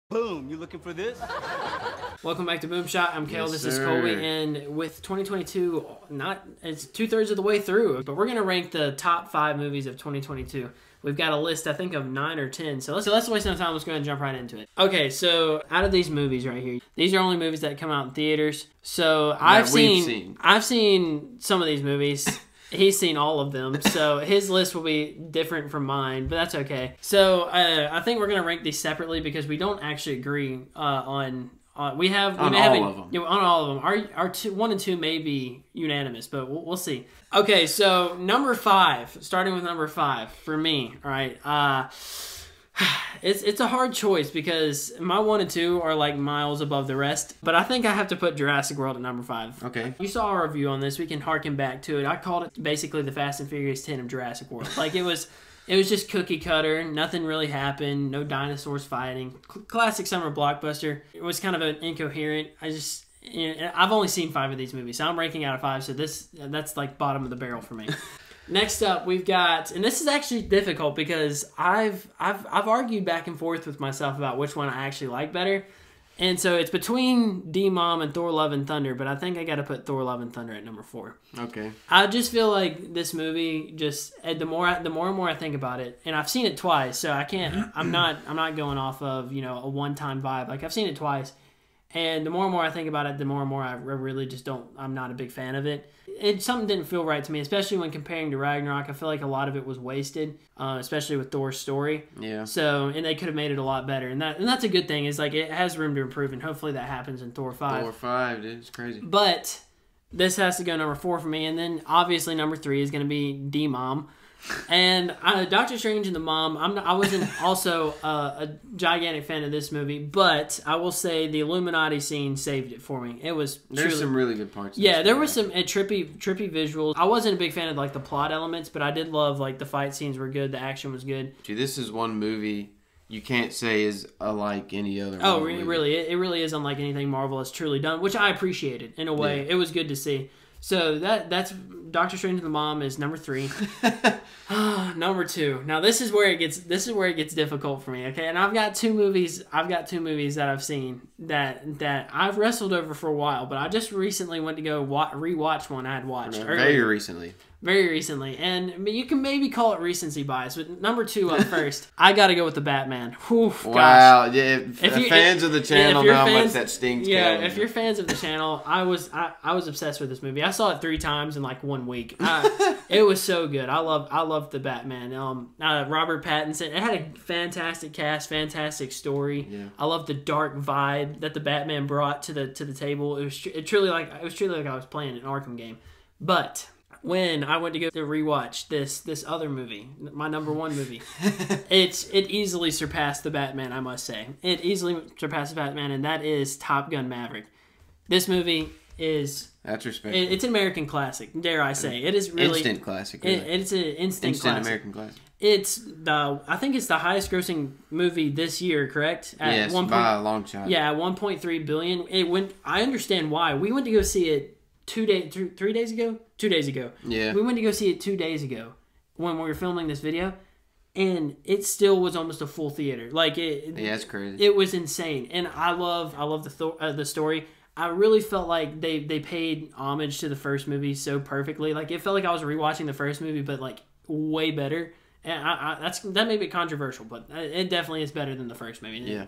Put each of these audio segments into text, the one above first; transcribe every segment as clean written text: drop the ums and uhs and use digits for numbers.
Boom, you looking for this? Welcome back to BoomShot. I'm Kale, Yes, this is sir. Colby, and with 2022, it's 2/3 of the way through, but we're going to rank the top 5 movies of 2022. We've got a list, I think, of 9 or 10, so let's waste no time. Let's go ahead and jump right into it. Okay, so out of these movies right here, these are only movies that come out in theaters. So I've seen some of these movies. He's seen all of them, so his list will be different from mine, but that's okay. So I think we're gonna rank these separately because we don't actually agree on all of them. On all of them, our 1 and 2 may be unanimous, but we'll see. Okay, so number 5, starting with number 5 for me. All right, it's a hard choice because my 1 and 2 are like miles above the rest, but I think I have to put Jurassic World at number 5. Okay. You saw our review on this. We can harken back to it. I called it basically the Fast and Furious 10 of Jurassic World. Like it was just cookie cutter. Nothing really happened. No dinosaurs fighting. Classic summer blockbuster. It was kind of an incoherent. I've only seen 5 of these movies, so I'm ranking out of 5. So that's like bottom of the barrel for me. Next up, we've got, and this is actually difficult because I've argued back and forth with myself about which one I actually like better, and so it's between D-Mom and Thor: Love and Thunder, but I think I got to put Thor: Love and Thunder at number 4. Okay. I just feel like this movie the more and more I think about it, and I've seen it twice, so I can't. I'm not going off of a one-time vibe. Like I've seen it twice. And the more and more I think about it, the more and more I really just don't. I'm not a big fan of it. Something didn't feel right to me, especially when comparing to Ragnarok. I feel like a lot of it was wasted, especially with Thor's story. Yeah. So, and they could have made it a lot better, and that's a good thing. Is like it has room to improve, and hopefully that happens in Thor 5. Thor 5, dude, it's crazy. But this has to go number 4 for me, and then obviously number 3 is going to be D-Mom. And Doctor Strange and the Mom, I wasn't also a gigantic fan of this movie, but I will say the Illuminati scene saved it for me. There's some really good parts. Yeah, there were some trippy visuals. I wasn't a big fan of like the plot elements, but I did love like the fight scenes were good, the action was good. Dude, this is one movie you can't say is unlike any other. Oh, really? It really is unlike anything Marvel has truly done, which I appreciated in a way. Yeah. It was good to see. So that's Doctor Strange and the Mom is number 3. Number 2. Now this is where it gets difficult for me. Okay, and I've got two movies that I've seen that I've wrestled over for a while, but I just recently went to go rewatch one I had watched very recently. Very recently, and you can maybe call it recency bias, but number 2 up first, I got to go with the Batman. Whew, wow, yeah, fans of the channel know how much that stings. Yeah, if you're fans of the channel, I was obsessed with this movie. I saw it 3 times in like 1 week. It was so good. I loved the Batman. Robert Pattinson. It had a fantastic cast, fantastic story. Yeah. I loved the dark vibe that the Batman brought to the table. It was truly like I was playing an Arkham game, but when I went to go to rewatch this other movie, my number 1 movie, it easily surpassed the Batman, I must say. It easily surpassed the Batman, and that is Top Gun Maverick. This movie is... That's respectful. It's an American classic, dare I say. It is really... Instant classic. Really. It's an instant classic. American classic. I think it's the highest grossing movie this year, correct? Yes, by a long shot. Yeah, 1.3 billion. I understand why. We went to go see it 3 days ago? 2 days ago. Yeah. We went to go see it 2 days ago when we were filming this video, and it still was almost a full theater. Like yeah, it's crazy. It was insane, and I love the story. I really felt like they paid homage to the first movie so perfectly. Like it felt like I was rewatching the first movie, but like way better. And that may be controversial, but it definitely is better than the first movie. Yeah.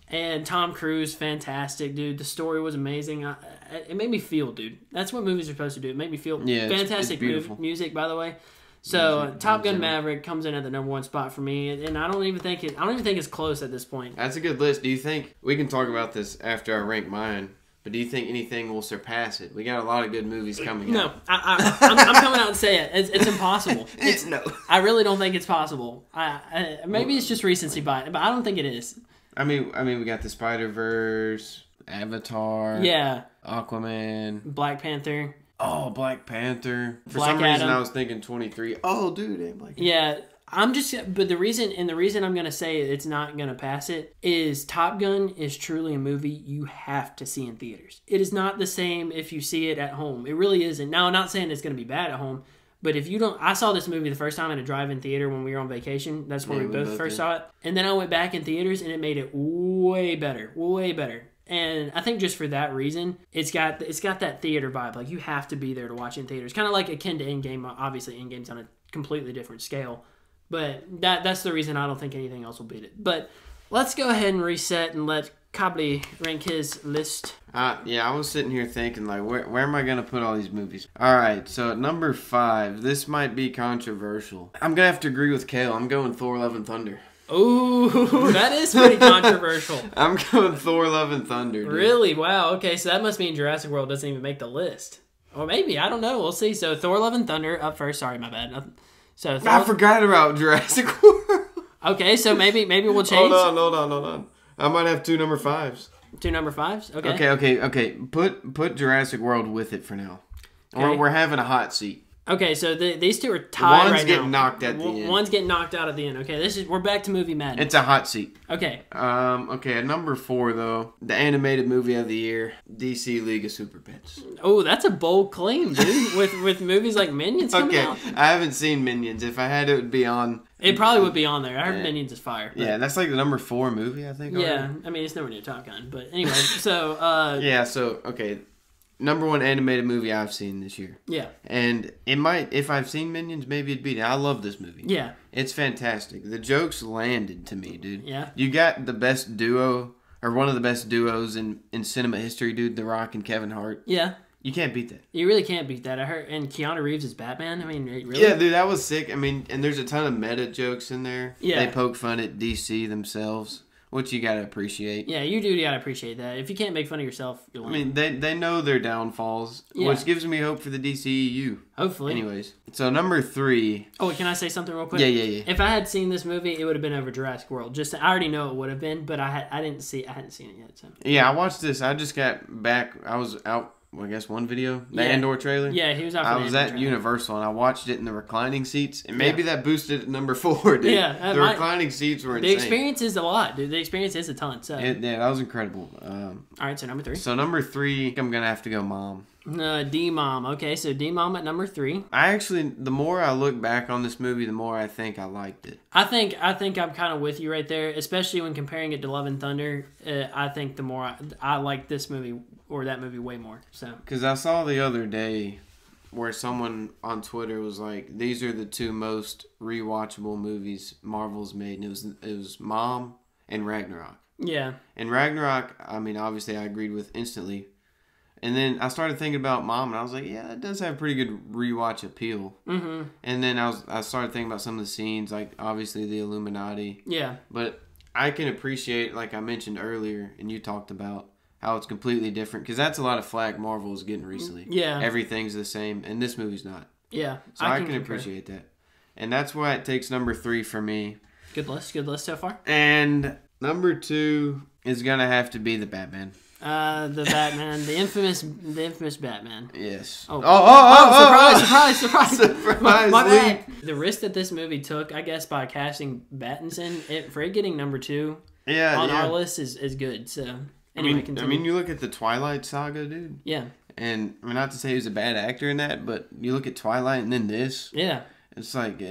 And Tom Cruise, fantastic, dude. The story was amazing. It made me feel, dude. That's what movies are supposed to do. It made me feel. Yeah, fantastic music, by the way. So Top Gun Maverick comes in at the number 1 spot for me, and I don't even think it's close at this point. That's a good list. Do you think we can talk about this after I rank mine? But do you think anything will surpass it? We got a lot of good movies coming out. No, I'm coming out and saying it. It's impossible. No. I really don't think it's possible. Maybe it's just recency bias, but I don't think it is. I mean, we got the Spider-Verse, Avatar, yeah, Aquaman, Black Panther. Oh, Black Panther. For Black some reason, Adam. I was thinking 23. Oh, dude, Black Panther. Yeah, but the reason I'm gonna say it's not gonna pass it is Top Gun is truly a movie you have to see in theaters. It is not the same if you see it at home. It really isn't. Now, I'm not saying it's gonna be bad at home, But if you don't, I saw this movie the first time in a drive-in theater when we were on vacation. That's when we both first saw it. And then I went back in theaters and it made it way better, way better. And I think just for that reason, it's got that theater vibe. Like, you have to be there to watch in theaters. Kind of like akin to Endgame. Obviously, Endgame's on a completely different scale. But that's the reason I don't think anything else will beat it. But let's go ahead and reset and let Cobley rank his list. Yeah, I was sitting here thinking, like, where am I going to put all these movies? All right, so at number 5, this might be controversial. I'm going to have to agree with Kale. I'm going Thor Love and Thunder. Ooh, that is pretty controversial. I'm going Thor Love and Thunder, dude. Really? Wow. Okay, so that must mean Jurassic World doesn't even make the list. Or maybe. I don't know. We'll see. So Thor Love and Thunder up first. Sorry, my bad. So I forgot about Jurassic World. Okay, so maybe we'll change. Hold on. I might have 2 number 5s. 2 number 5s? Okay. Okay. Put Jurassic World with it for now. Okay. We're having a hot seat. Okay, so these two are tied right now. One's getting knocked at the end. One's getting knocked out at the end. Okay, we're back to movie madness. It's a hot seat. Okay. Okay, at number 4 though, the animated movie of the year, DC League of Super Pets. Oh, that's a bold claim, dude. with movies like Minions coming out. I haven't seen Minions. If I had, it would be on. It probably would be on there. I heard Minions is fire. Yeah, that's like the number 4 movie, I think. Yeah, already. I mean, it's nowhere near Top Gun, but anyway. So. Yeah. So okay. Number 1 animated movie I've seen this year. Yeah. And it might, if I've seen Minions, maybe it'd beat it. I love this movie. Yeah. It's fantastic. The jokes landed to me, dude. Yeah. You got the best duo, or one of the best duos in cinema history, dude. The Rock and Kevin Hart. Yeah. You can't beat that. You really can't beat that. I heard, and Keanu Reeves is Batman. I mean, really? Yeah, dude, that was sick. I mean, and there's a ton of meta jokes in there. Yeah. They poke fun at DC themselves, which you gotta appreciate. Yeah, you do gotta appreciate that. If you can't make fun of yourself, you're lying. I mean, they know their downfalls, which gives me hope for the DCEU. Hopefully. Anyways, so number 3. Oh, can I say something real quick? Yeah. If I had seen this movie, it would have been over Jurassic World. I already know it would have been, but I hadn't seen it yet. So. Yeah, I watched this. I just got back. I was out. Well, I guess one video, the Andor trailer. Yeah, he was out. I was at Universal and I watched it in the reclining seats, and maybe that boosted it to number 4, dude. Yeah, the reclining seats were insane. The experience is a lot, dude. The experience is a ton. So yeah, that was incredible. All right, so number 3. So number 3, I'm gonna have to go Mom. D-Mom. Okay, so D-Mom at number 3. The more I look back on this movie, the more I think I liked it. I think I'm kind of with you right there, especially when comparing it to Love and Thunder. I think the more I like this movie or that movie way more. So because I saw the other day where someone on Twitter was like, "These are the 2 most rewatchable movies Marvel's made," and it was Mom and Ragnarok. Yeah. And Ragnarok, I mean, obviously I agreed with instantly. And then I started thinking about Mom, and I was like, yeah, that does have pretty good rewatch appeal. Mm-hmm. And then I started thinking about some of the scenes, like obviously the Illuminati. Yeah. But I can appreciate, like I mentioned earlier, and you talked about how it's completely different, because that's a lot of flack Marvel is getting recently. Yeah. Everything's the same, and this movie's not. Yeah. So I can appreciate that. And that's why it takes number 3 for me. Good list so far. And number 2 is going to have to be the Batman. The Batman, the infamous Batman. Yes. Surprise! Surprise! My bad. The risk that this movie took, I guess, by casting Pattinson, for it getting number 2 on our list is good. So anyway, continue. I mean, you look at the Twilight saga, dude. Yeah. And I mean, not to say he was a bad actor in that, but you look at Twilight and then this. Yeah. It's like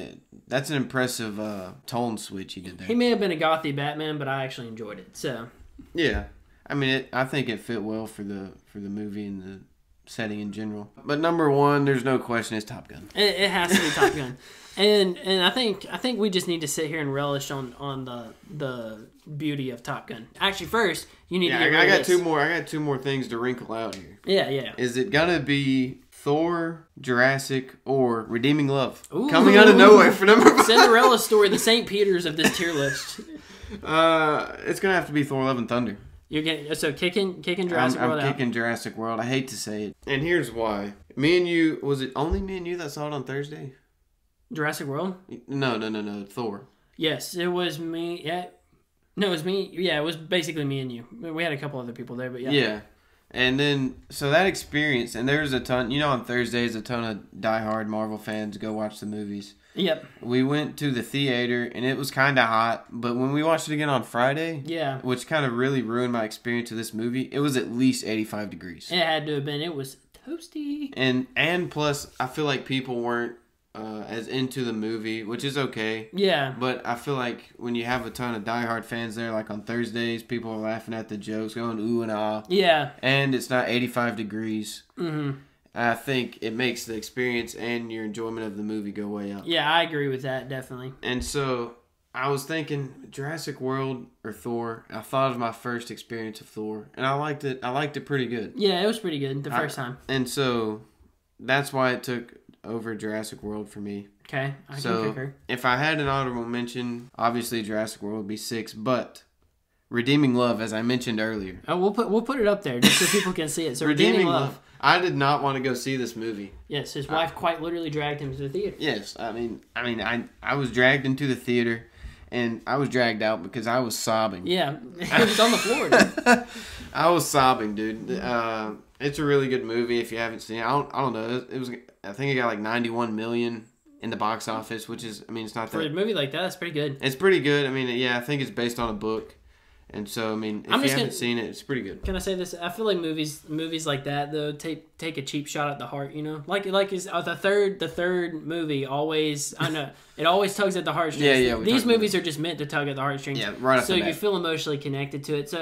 that's an impressive tone switch he did there. He may have been a gothy Batman, but I actually enjoyed it. So. Yeah. I mean, I think it fit well for the movie and the setting in general. But number 1, there's no question, is Top Gun. It has to be Top Gun, and I think we just need to sit here and relish on the beauty of Top Gun. Actually, first you need to. I got 2 more. I got 2 more things to wrinkle out here. Yeah. Is it gonna be Thor, Jurassic, or Redeeming Love? Ooh. Coming out of nowhere for number 5. Cinderella story, the St. Peter's of this tier list. It's gonna have to be Thor: Love and Thunder. You're getting kicking Jurassic World out. I'm kicking Jurassic World. I hate to say it, and here's why. Me and you, was it only me and you that saw it on Thursday? Jurassic World? No. Thor. Yes, it was me. Yeah, no, it was me. Yeah, it was basically me and you. We had a couple other people there, but yeah. Yeah, and then so that experience, and there's a ton. On Thursdays, a ton of diehard Marvel fans go watch the movies. Yep. We went to the theater, and it was kind of hot, but when we watched it again on Friday, which kind of really ruined my experience of this movie, it was at least 85 degrees. It had to have been. It was toasty. And plus, I feel like people weren't as into the movie, which is okay. Yeah. But I feel like when you have a ton of diehard fans there, like on Thursdays, people are laughing at the jokes, going ooh and ah. Yeah. And it's not 85 degrees. Mm-hmm. I think it makes the experience and your enjoyment of the movie go way up. Yeah, I agree with that, definitely. And so I was thinking Jurassic World or Thor. I thought of my first experience of Thor, and I liked it. I liked it pretty good. Yeah, it was pretty good the first time. And so that's why it took over Jurassic World for me. Okay, I can concur. If I had an honorable mention, obviously Jurassic World would be 6, but Redeeming Love, as I mentioned earlier. Oh, we'll put it up there just so people can see it. So Redeeming Love. I did not want to go see this movie. Yes, his wife quite literally dragged him to the theater. Yes, I was dragged into the theater, and I was dragged out because I was sobbing. Yeah, he was on the floor, dude. I was sobbing, dude. It's a really good movie if you haven't seen it. I don't know. I think it got like 91 million in the box office, which is, it's not that. For a movie like that, it's pretty good. It's pretty good. I think it's based on a book. And so, if you haven't seen it, it's pretty good. Can I say this? I feel like movies like that though take a cheap shot at the heart. You know, like is the third movie always. I know it always tugs at the heartstrings. Yeah. These movies are just meant to tug at the heartstrings. Yeah, right. So you feel emotionally connected to it. So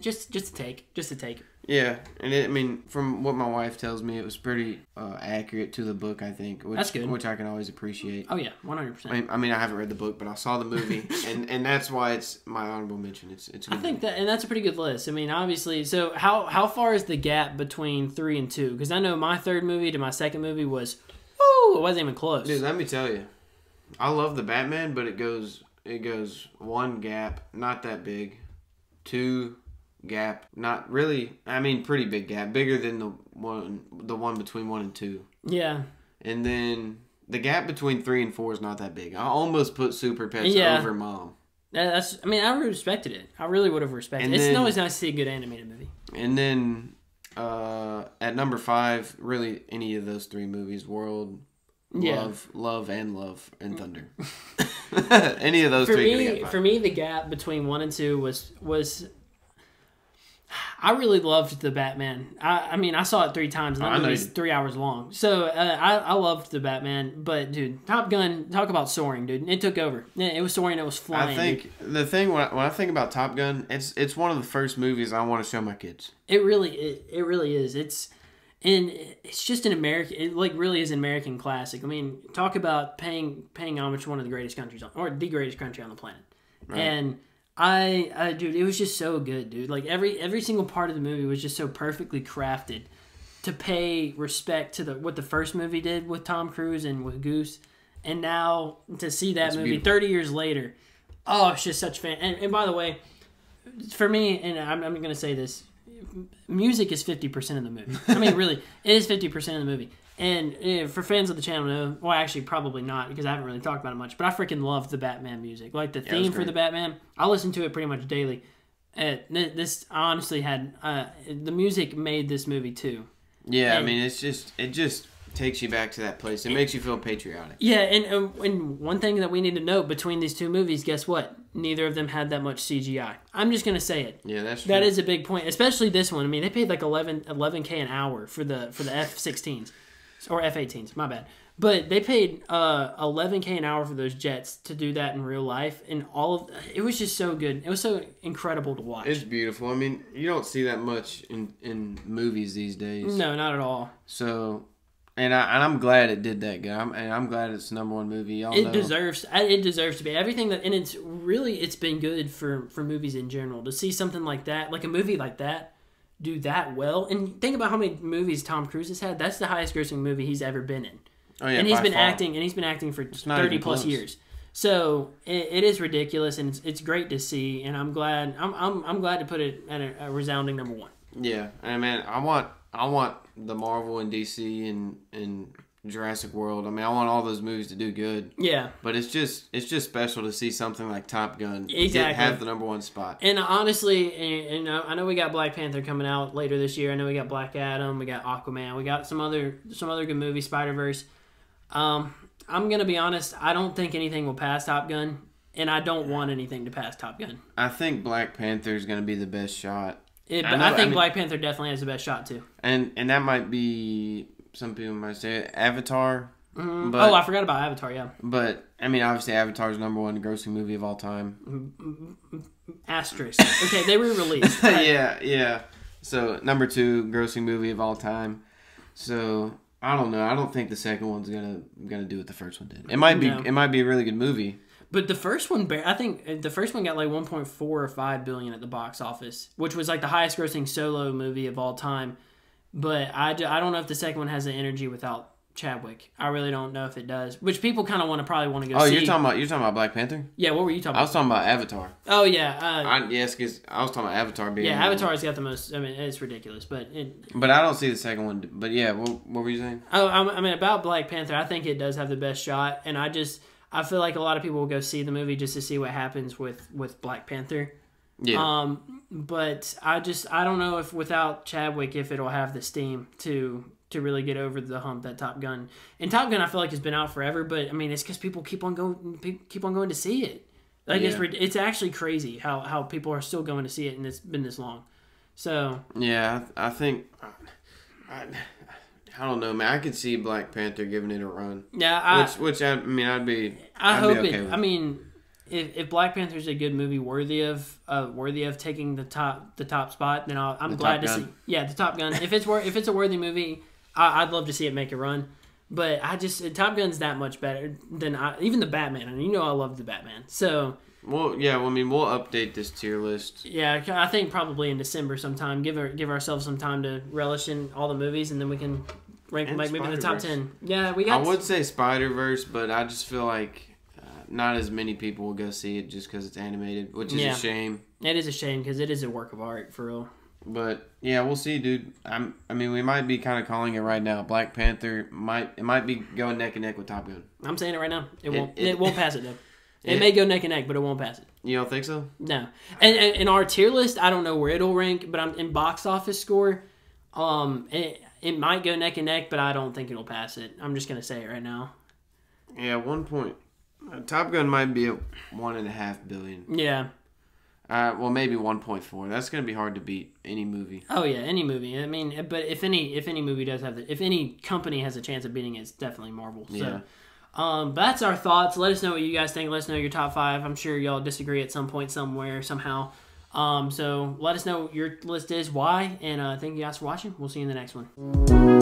just a take. Yeah, and from what my wife tells me, it was pretty accurate to the book, I think. That's good. Which I can always appreciate. Oh, yeah, 100%. I haven't read the book, but I saw the movie, and that's why it's my honorable mention. It's a good I think that, and that's a pretty good list. Obviously, so how far is the gap between 3 and 2? Because I know my third movie to my second movie was, it wasn't even close. Dude, let me tell you, I love the Batman, but it goes 1 gap, not that big, 2 gap, not really. Pretty big gap, bigger than the one between 1 and 2. Yeah. And then the gap between 3 and 4 is not that big. I almost put Super Pets over Mom. I respected it. I really would have respected it. It's always nice to see a good animated movie. And then at number 5, really any of those 3 movies, World, Love and Thunder. Any of those 3. For me, the gap between 1 and 2 was I really loved the Batman. I saw it 3 times, and that movie's 3 hours long. So I loved the Batman. But dude, Top Gun, talk about soaring, dude. It took over. It was soaring. It was flying. I think the thing when I think about Top Gun, it's one of the first movies I want to show my kids. It really is. It's just an American. It really is an American classic. Talk about paying homage to one of the greatest countries or the greatest country on the planet, right. And. Dude, it was just so good, dude. Like every single part of the movie was just so perfectly crafted to pay respect to what the first movie did with Tom Cruise and with Goose, and now to see that movie beautiful. 30 years later. Oh, it's just such fan. And by the way, for me, and I'm going to say this, music is 50% of the movie. Really, it is 50% of the movie. And for fans of the channel, well, actually, probably not, because I haven't really talked about it much, but I freaking love the Batman music. Like, the theme for the Batman, I listen to it pretty much daily. This honestly had, the music made this movie, too. Yeah, it just takes you back to that place. It makes you feel patriotic. Yeah, and one thing that we need to note between these 2 movies, guess what? Neither of them had that much CGI. I'm just going to say it. Yeah, that's true. That is a big point, especially this one. They paid like $11K an hour for the F-16s. Or F-18s, my bad. But they paid $11K an hour for those jets to do that in real life, and it was just so good. It was so incredible to watch. It's beautiful. You don't see that much in movies these days. No, not at all. So, and I'm glad it did that good. I'm glad it's the number 1 movie. It deserves to be everything that, and it's been good for movies in general to see something like that, like a movie like that. Do that well, and think about how many movies Tom Cruise has had. That's the highest grossing movie he's ever been in. Oh yeah, and he's been acting for 30 plus years. So it is ridiculous, and it's great to see. And I'm glad to put it at a resounding number 1. Yeah, and I want the Marvel and DC and Jurassic World. I want all those movies to do good. Yeah. But it's just special to see something like Top Gun have the number 1 spot. And honestly, and I know we got Black Panther coming out later this year. I know we got Black Adam, we got Aquaman, we got some other good movies, Spider-Verse. I'm going to be honest, I don't think anything will pass Top Gun, and I don't want anything to pass Top Gun. I think Black Panther is going to be the best shot. I think Black Panther definitely has the best shot too. And that might be, some people might say, Avatar But, I forgot about Avatar. Yeah, but I mean, obviously, Avatar's #1 grossing movie of all time. asterisk. Okay, they re-released. Yeah. So #2 grossing movie of all time. So I don't know. I don't think the second one's gonna do what the first one did. It might be. No. It might be a really good movie. But the first one, I think the first one got like 1.4 or 5 billion at the box office, which was like the highest grossing solo movie of all time. But I don't know if the second one has the energy without Chadwick. I really don't know if it does. Which people kind of probably want to go see. Oh, you're talking about Black Panther? Yeah, what were you talking about? I was talking about Avatar. Oh yeah. Yes, because I was talking about Avatar being. Yeah, Avatar's got the most. I mean, it's ridiculous, but I don't see the second one. But yeah, what were you saying? Oh, I mean about Black Panther, I think it does have the best shot, and I feel like a lot of people will go see the movie just to see what happens with Black Panther. Yeah. But I don't know if without Chadwick if it'll have the steam to really get over the hump that Top Gun. And Top Gun I feel like has been out forever, but I mean it's because people keep on going to see it. Like it's actually crazy how people are still going to see it, and it's been this long. So yeah, I think I don't know, man. I could see Black Panther giving it a run. Yeah, which I mean I'd be. I hope okay it. with. I mean. If Black Panther's a good movie worthy of taking the top spot, then I'm glad to see. Yeah, the Top Gun. If it's a worthy movie, I'd love to see it make a run. But Top Gun's that much better than even the Batman, and I love the Batman. So well, yeah. Well, I mean, we'll update this tier list. Yeah, I think probably in December sometime. Give ourselves some time to relish in all the movies, and then we can rank maybe the top 10. Yeah, we got. I would say Spider-Verse, but I just feel like. Not as many people will go see it just because it's animated, which is a shame. It is a shame because it is a work of art, for real. But, yeah, we'll see, dude. I mean, we might be kind of calling it right now. Black Panther might be going neck and neck with Top Gun. I'm saying it right now. It won't pass it, though. It may go neck and neck, but it won't pass it. You don't think so? No. And in our tier list, I don't know where it'll rank, but I'm in box office score. It might go neck and neck, but I don't think it'll pass it. I'm just going to say it right now. Yeah, 1 point. Top Gun might be at $1.5 billion. Yeah. Well, maybe 1.4. That's going to be hard to beat any movie. Oh yeah, any movie. I mean, but if any movie does have if any company has a chance of beating it, it's definitely Marvel. Yeah. So, but that's our thoughts. Let us know what you guys think. Let us know your top 5. I'm sure y'all disagree at some point, somewhere, somehow. So let us know what your list is, why, and thank you guys for watching. We'll see you in the next one.